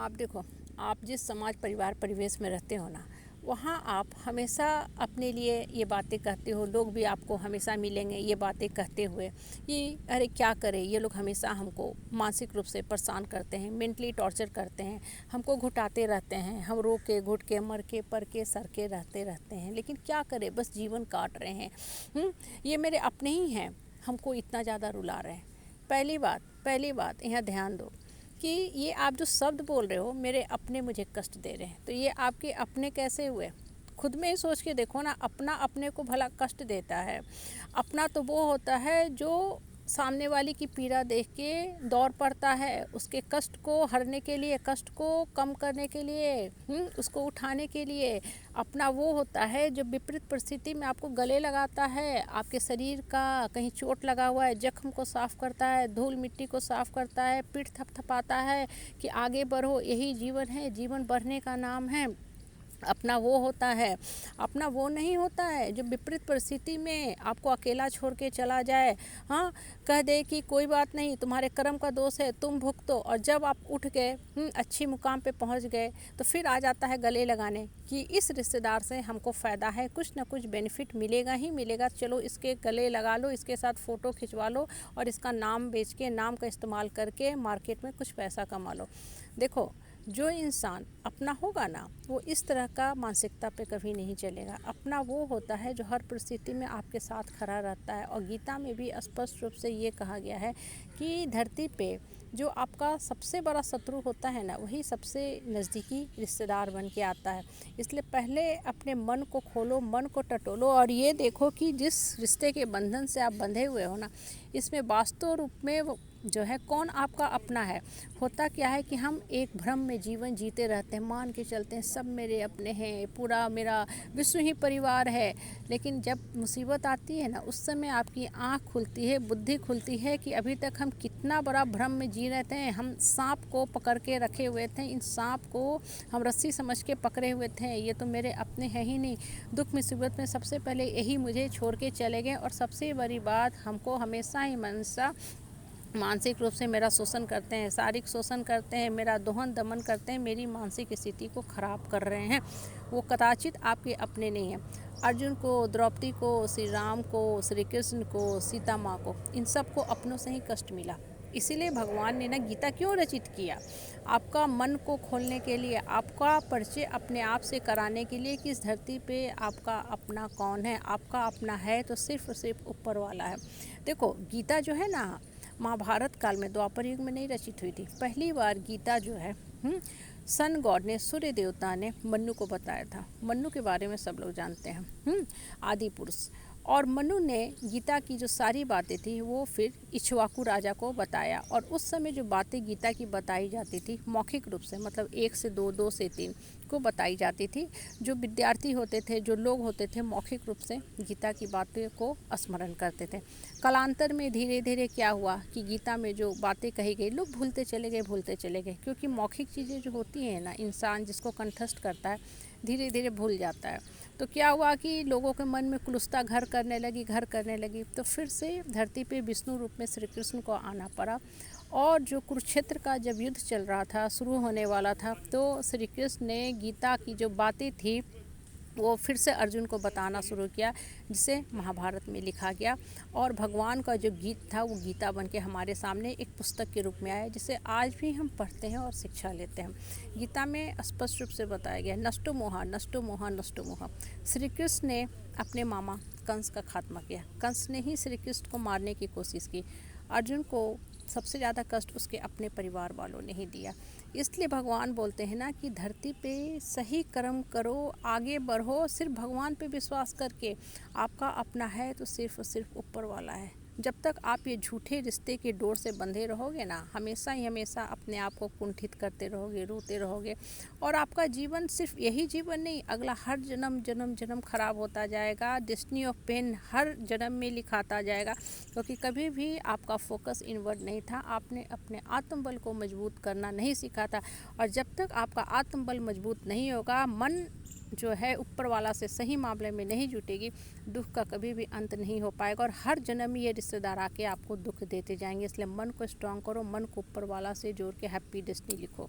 आप देखो, आप जिस समाज परिवार परिवेश में रहते हो ना, वहाँ आप हमेशा अपने लिए ये बातें कहते हो, लोग भी आपको हमेशा मिलेंगे ये बातें कहते हुए कि अरे क्या करें, ये लोग हमेशा हमको मानसिक रूप से परेशान करते हैं, मेंटली टॉर्चर करते हैं, हमको घुटाते रहते हैं, हम रो के घुट के मर के पर के सर के रहते रहते हैं, लेकिन क्या करें, बस जीवन काट रहे हैं। ये मेरे अपने ही हैं, हमको इतना ज़्यादा रुला रहे हैं। पहली बात यहाँ ध्यान दो कि ये आप जो शब्द बोल रहे हो मेरे अपने मुझे कष्ट दे रहे हैं, तो ये आपके अपने कैसे हुए? खुद में ही सोच के देखो ना, अपना अपने को भला कष्ट देता है? अपना तो वो होता है जो सामने वाली की पीड़ा देख के दौड़ पड़ता है, उसके कष्ट को हरने के लिए, कष्ट को कम करने के लिए, उसको उठाने के लिए। अपना वो होता है जो विपरीत परिस्थिति में आपको गले लगाता है, आपके शरीर का कहीं चोट लगा हुआ है जख्म को साफ करता है, धूल मिट्टी को साफ करता है, पीठ थपथपाता है कि आगे बढ़ो, यही जीवन है, जीवन बढ़ने का नाम है। अपना वो होता है। अपना वो नहीं होता है जो विपरीत परिस्थिति में आपको अकेला छोड़ के चला जाए, हाँ, कह दे कि कोई बात नहीं, तुम्हारे कर्म का दोष है, तुम भुगतो, और जब आप उठ गए, अच्छी मुकाम पे पहुंच गए, तो फिर आ जाता है गले लगाने कि इस रिश्तेदार से हमको फ़ायदा है, कुछ ना कुछ बेनिफिट मिलेगा ही मिलेगा, चलो इसके गले लगा लो, इसके साथ फ़ोटो खिंचवा लो और इसका नाम बेच के, नाम का इस्तेमाल करके मार्केट में कुछ पैसा कमा लो। देखो, जो इंसान अपना होगा ना, वो इस तरह का मानसिकता पे कभी नहीं चलेगा। अपना वो होता है जो हर परिस्थिति में आपके साथ खड़ा रहता है। और गीता में भी स्पष्ट रूप से ये कहा गया है कि धरती पे जो आपका सबसे बड़ा शत्रु होता है ना, वही सबसे नज़दीकी रिश्तेदार बन के आता है। इसलिए पहले अपने मन को खोलो, मन को टटोलो और ये देखो कि जिस रिश्ते के बंधन से आप बंधे हुए हो ना, इसमें वास्तव रूप में जो है कौन आपका अपना है। होता क्या है कि हम एक भ्रम में जीवन जीते रहते हैं, मान के चलते हैं सब मेरे अपने हैं, पूरा मेरा विश्व ही परिवार है। लेकिन जब मुसीबत आती है ना, उस समय आपकी आँख खुलती है, बुद्धि खुलती है कि अभी तक हम कितना बड़ा भ्रम में जी रहे थे। हम सांप को पकड़ के रखे हुए थे, इन सांप को हम रस्सी समझ के पकड़े हुए थे, ये तो मेरे अपने हैं ही नहीं। दुख मुसीबत में सबसे पहले यही मुझे छोड़ के चले गए। और सबसे बड़ी बात, हमको हमेशा ही मनसा मानसिक रूप से मेरा शोषण करते हैं, शारीरिक शोषण करते हैं, मेरा दोहन दमन करते हैं, मेरी मानसिक स्थिति को ख़राब कर रहे हैं। वो कदाचित आपके अपने नहीं हैं। अर्जुन को, द्रौपदी को, श्री राम को, श्री कृष्ण को, सीता माँ को, इन सब को अपनों से ही कष्ट मिला। इसीलिए भगवान ने ना गीता क्यों रचित किया? आपका मन को खोलने के लिए, आपका परिचय अपने आप से कराने के लिए कि इस धरती पे आपका अपना कौन है। आपका अपना है तो सिर्फ और सिर्फ ऊपर वाला है। देखो, गीता जो है ना, महाभारत काल में, द्वापर युग में नहीं रचित हुई थी। पहली बार गीता जो है सन गॉड ने, सूर्य देवता ने मन्नु को बताया था। मन्नु के बारे में सब लोग जानते हैं, आदि पुरुष। और मनु ने गीता की जो सारी बातें थी वो फिर इक्ष्वाकु राजा को बताया। और उस समय जो बातें गीता की बताई जाती थी मौखिक रूप से, मतलब 1 से 2, 2 से 3 को बताई जाती थी। जो विद्यार्थी होते थे, जो लोग होते थे, मौखिक रूप से गीता की बातें को स्मरण करते थे। कालांतर में धीरे धीरे क्या हुआ कि गीता में जो बातें कही गई लोग भूलते चले गए, क्योंकि मौखिक चीज़ें जो होती हैं ना, इंसान जिसको कंठस्थ करता है धीरे धीरे भूल जाता है। तो क्या हुआ कि लोगों के मन में कुलुषता घर करने लगी। तो फिर से धरती पे विष्णु रूप में श्री कृष्ण को आना पड़ा। और जो कुरुक्षेत्र का जब युद्ध चल रहा था, शुरू होने वाला था, तो श्री कृष्ण ने गीता की जो बातें थी वो फिर से अर्जुन को बताना शुरू किया, जिसे महाभारत में लिखा गया। और भगवान का जो गीत था वो गीता बन के हमारे सामने एक पुस्तक के रूप में आया, जिसे आज भी हम पढ़ते हैं और शिक्षा लेते हैं। गीता में स्पष्ट रूप से बताया गया, नष्टो मोहा नष्टो मोहा नष्टो मोहा। श्री कृष्ण ने अपने मामा कंस का खात्मा किया। कंस ने ही श्री कृष्ण को मारने की कोशिश की। अर्जुन को सबसे ज़्यादा कष्ट उसके अपने परिवार वालों ने ही दिया। इसलिए भगवान बोलते हैं ना कि धरती पे सही कर्म करो, आगे बढ़ो, सिर्फ भगवान पे विश्वास करके। आपका अपना है तो सिर्फ और सिर्फ ऊपर वाला है। जब तक आप ये झूठे रिश्ते के डोर से बंधे रहोगे ना, हमेशा ही हमेशा अपने आप को कुंठित करते रहोगे, रोते रहोगे, और आपका जीवन सिर्फ यही जीवन नहीं, अगला हर जन्म जन्म जन्म खराब होता जाएगा। डेस्टिनी ऑफ पेन हर जन्म में लिखाता जाएगा, क्योंकि कभी भी आपका फोकस इनवर्ड नहीं था। आपने अपने आत्मबल को मजबूत करना नहीं सीखा था। और जब तक आपका आत्मबल मजबूत नहीं होगा, मन जो है ऊपर वाला से सही मामले में नहीं जुटेगी, दुख का कभी भी अंत नहीं हो पाएगा। और हर जन्म में ये रिश्तेदार आके आपको दुख देते जाएंगे। इसलिए मन को स्ट्रांग करो, मन को ऊपर वाला से जोड़ के हैप्पी डेस्टिनी लिखो।